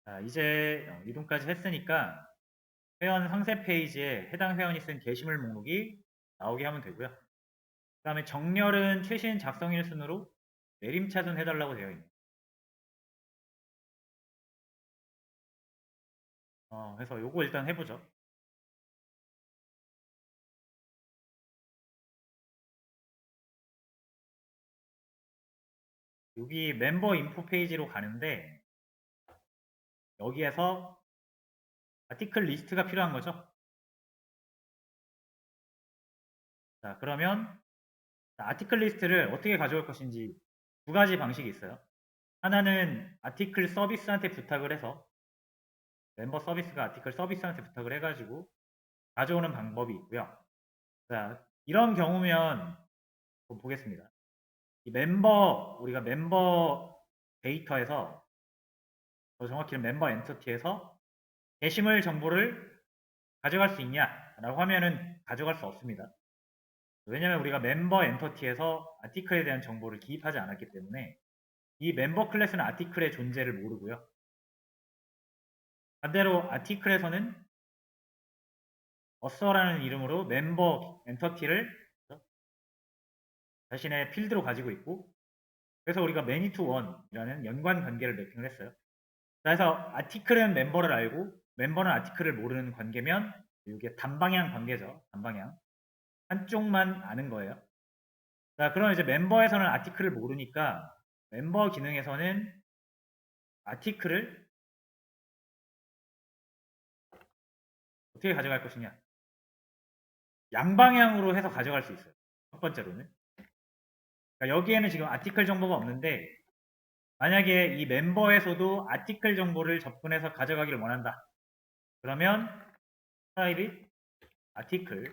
자, 이제 이동까지 했으니까 회원 상세 페이지에 해당 회원이 쓴 게시물 목록이 나오게 하면 되고요. 그 다음에 정렬은 최신 작성일 순으로 내림차순 해달라고 되어 있네요. 그래서 요거 일단 해보죠. 여기 멤버 인포 페이지로 가는데 여기에서 아티클 리스트가 필요한 거죠. 자, 그러면 아티클 리스트를 어떻게 가져올 것인지 두 가지 방식이 있어요. 하나는 아티클 서비스한테 부탁을 해서 멤버 서비스가 아티클 서비스한테 부탁을 해가지고 가져오는 방법이 있고요. 자, 이런 경우면 한번 보겠습니다. 우리가 멤버 데이터에서, 더 정확히는 멤버 엔터티에서 게시물 정보를 가져갈 수 있냐라고 하면은 가져갈 수 없습니다. 왜냐면 우리가 멤버 엔터티에서 아티클에 대한 정보를 기입하지 않았기 때문에 이 멤버 클래스는 아티클의 존재를 모르고요. 반대로 아티클에서는 어서라는 이름으로 멤버 엔터티를 자신의 필드로 가지고 있고, 그래서 우리가 many to one이라는 연관 관계를 매핑을 했어요. 그래서 아티클은 멤버를 알고 멤버는 아티클을 모르는 관계면 이게 단방향 관계죠. 단방향. 한쪽만 아는 거예요. 자, 그럼 이제 멤버에서는 아티클을 모르니까 멤버 기능에서는 아티클을 어떻게 가져갈 것이냐. 양방향으로 해서 가져갈 수 있어요. 첫 번째로는. 그러니까 여기에는 지금 아티클 정보가 없는데 만약에 이 멤버에서도 아티클 정보를 접근해서 가져가기를 원한다. 그러면 프라이빗 아티클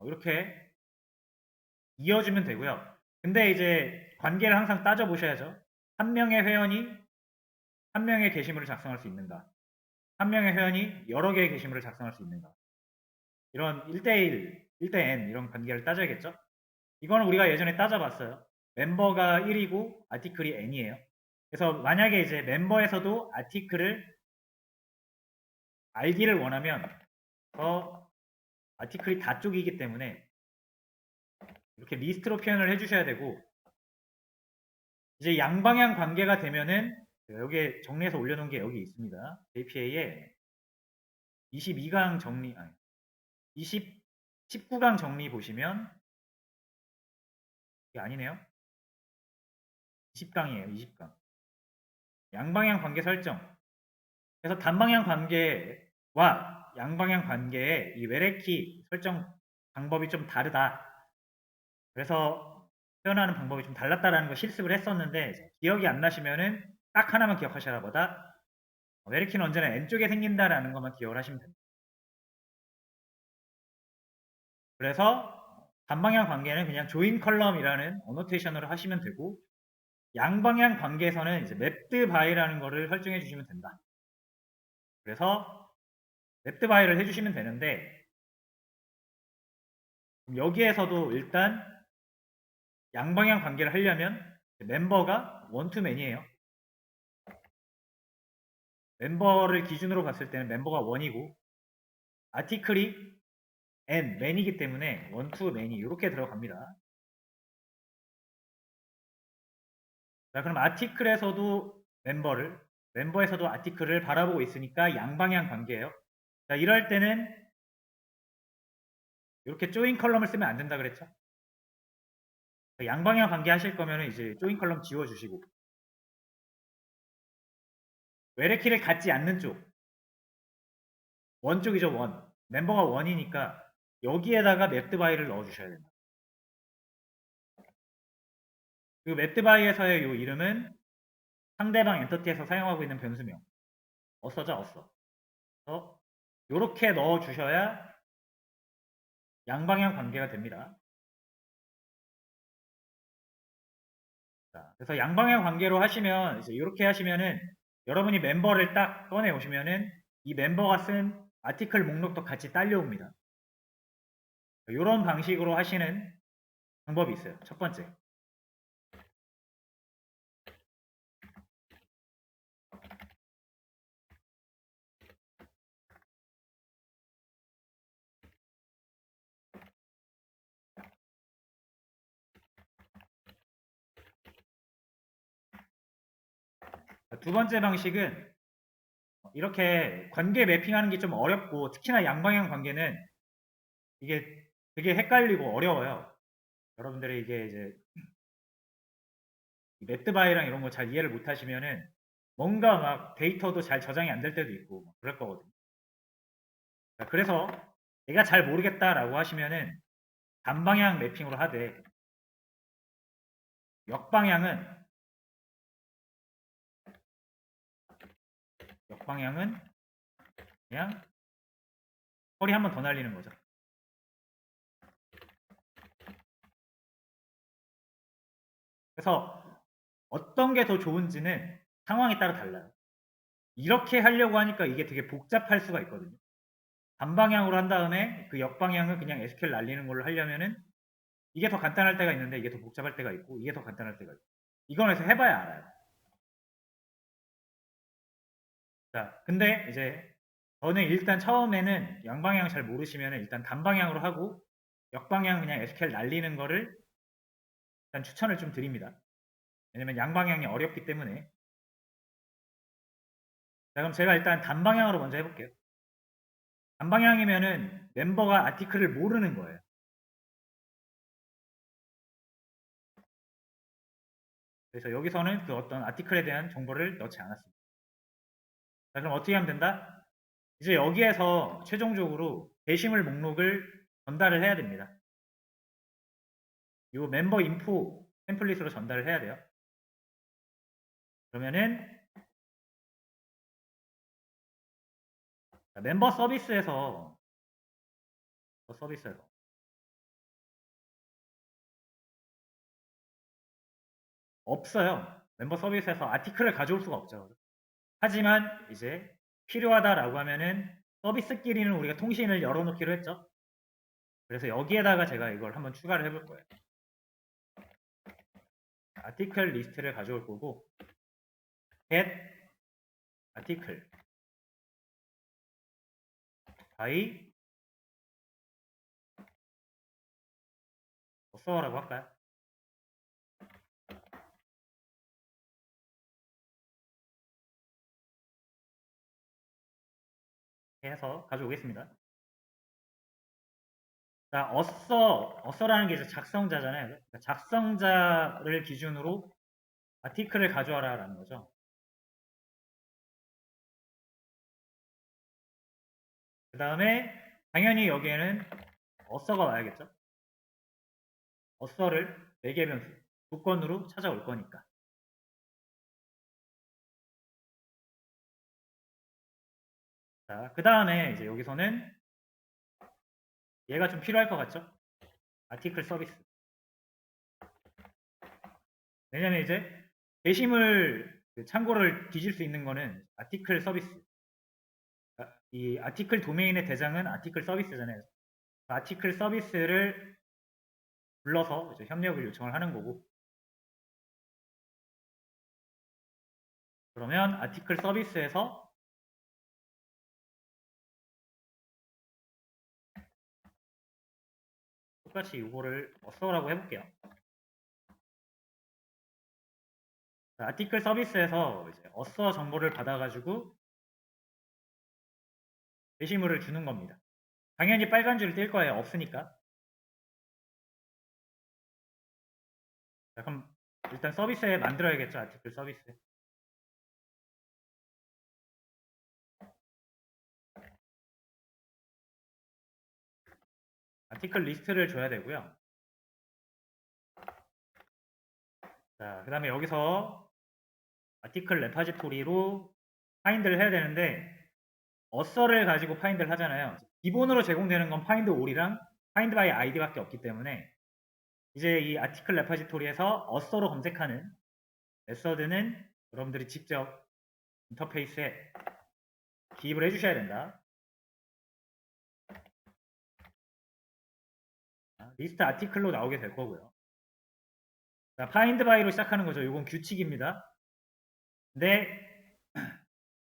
이렇게 이어주면 되고요. 근데 이제 관계를 항상 따져보셔야죠. 한 명의 회원이 한 명의 게시물을 작성할 수 있는가? 한 명의 회원이 여러 개의 게시물을 작성할 수 있는가? 이런 1대1, 1대 n 이런 관계를 따져야겠죠? 이거는 우리가 예전에 따져봤어요. 멤버가 1이고 아티클이 n이에요. 그래서 만약에 이제 멤버에서도 아티클을 알기를 원하면 아티클이 다 쪽이기 때문에 이렇게 리스트로 표현을 해주셔야 되고, 이제 양방향 관계가 되면은 여기에 정리해서 올려놓은 게 여기 있습니다. JPA에 22강 정리, 아니, 19강 정리 보시면 이게 아니네요. 20강이에요. 20강. 양방향 관계 설정. 그래서 단방향 관계와 양방향 관계의 이 외래키 설정 방법이 좀 다르다. 그래서 표현하는 방법이 좀 달랐다라는 거 실습을 했었는데 기억이 안 나시면은 딱 하나만 기억하셔라 보다 외래키는 언제나 N쪽에 생긴다라는 것만 기억을 하시면 됩니다. 그래서 단방향 관계는 그냥 조인 컬럼이라는 어노테이션으로 하시면 되고, 양방향 관계에서는 이제 맵드 바이라는 거를 설정해 주시면 된다. 그래서 맵드 바이를 해주시면 되는데, 여기에서도 일단 양방향 관계를 하려면 멤버가 원투맨이에요. 멤버를 기준으로 봤을 때는 멤버가 원이고 아티클이 n, man이기 때문에 원투 man이 이렇게 들어갑니다. 자, 그럼 아티클에서도 멤버에서도 아티클을 바라보고 있으니까 양방향 관계예요. 자, 이럴 때는 이렇게 조인 컬럼을 쓰면 안 된다 그랬죠? 양방향 관계 하실 거면 이제 조인 컬럼 지워주시고, 외래키를 갖지 않는 쪽, 원 쪽이죠, 원. 멤버가 원이니까 여기에다가 맵드바이를 넣어주셔야 됩니다. 그 맵드바이에서의 이 이름은 상대방 엔터티에서 사용하고 있는 변수명. 어서죠, 어서. 이렇게 넣어주셔야 양방향 관계가 됩니다. 자, 그래서 양방향 관계로 하시면 이제 이렇게 하시면은 여러분이 멤버를 딱 꺼내 오시면은 이 멤버가 쓴 아티클 목록도 같이 딸려옵니다. 이런 방식으로 하시는 방법이 있어요. 첫 번째. 두 번째 방식은 이렇게 관계 매핑하는 게 좀 어렵고 특히나 양방향 관계는 이게 되게 헷갈리고 어려워요. 여러분들이 이게 이제 매트바이랑 이런 거 잘 이해를 못 하시면은 뭔가 막 데이터도 잘 저장이 안 될 때도 있고 그럴 거거든요. 그래서 내가 잘 모르겠다라고 하시면은 단방향 매핑으로 하되 역방향은 그냥 허리 한 번 더 날리는 거죠. 그래서 어떤 게 더 좋은지는 상황에 따라 달라요. 이렇게 하려고 하니까 이게 되게 복잡할 수가 있거든요. 단방향으로 한 다음에 그 역방향을 그냥 SQL 날리는 걸로 하려면은 이게 더 간단할 때가 있는데 이게 더 복잡할 때가 있고 이게 더 간단할 때가 있고 이건 해서 해봐야 알아요. 자, 근데 이제 저는 일단 처음에는 양방향 잘 모르시면 일단 단방향으로 하고 역방향 그냥 SQL 날리는 거를 일단 추천을 좀 드립니다. 왜냐면 양방향이 어렵기 때문에. 자, 그럼 제가 일단 단방향으로 먼저 해볼게요. 단방향이면은 멤버가 아티클을 모르는 거예요. 그래서 여기서는 그 어떤 아티클에 대한 정보를 넣지 않았습니다. 자, 그럼 어떻게 하면 된다? 이제 여기에서 최종적으로 게시물 목록을 전달을 해야 됩니다. 이 멤버 인포 템플릿으로 전달을 해야 돼요. 그러면은 멤버 서비스에서 없어요. 멤버 서비스에서 아티클을 가져올 수가 없죠. 하지만 이제 필요하다라고 하면은 서비스끼리는 우리가 통신을 열어놓기로 했죠. 그래서 여기에다가 제가 이걸 한번 추가를 해볼 거예요. 아티클 리스트를 가져올 거고 get article by author라고 할까요? 해서 가져오겠습니다. 자, author라는 게 이제 작성자잖아요. 그러니까 작성자를 기준으로 아티클을 가져와라라는 거죠. 그 다음에 당연히 여기에는 author가 와야겠죠. author를 4개 변수 조건으로 찾아올 거니까. 자, 그 다음에 이제 여기서는 얘가 좀 필요할 것 같죠? 아티클 서비스. 왜냐면 이제 게시물 참고를 뒤질 수 있는 거는 아티클 서비스. 이 아티클 도메인의 대장은 아티클 서비스잖아요. 아티클 서비스를 불러서 이제 협력을 요청을 하는 거고. 그러면 아티클 서비스에서 똑같이 이거를 써라고 해볼게요. 아티클 서비스에서 이제 어서 정보를 받아가지고 게시물을 주는 겁니다. 당연히 빨간 줄 뜰 거예요. 없으니까. 자, 그럼 일단 서비스에 만들어야겠죠. 아티클 서비스. 아티클 리스트를 줘야 되고요. 자, 그 다음에 여기서 아티클 레파지토리로 파인드를 해야 되는데 어서를 가지고 파인드를 하잖아요. 기본으로 제공되는 건 파인드 올이랑 파인드 바이 아이디밖에 없기 때문에 이제 이 아티클 레파지토리에서 어서로 검색하는 메서드는 여러분들이 직접 인터페이스에 기입을 해주셔야 된다. 리스트 아티클로 나오게 될 거고요. 자, 파인드 바이로 시작하는 거죠. 이건 규칙입니다. 근데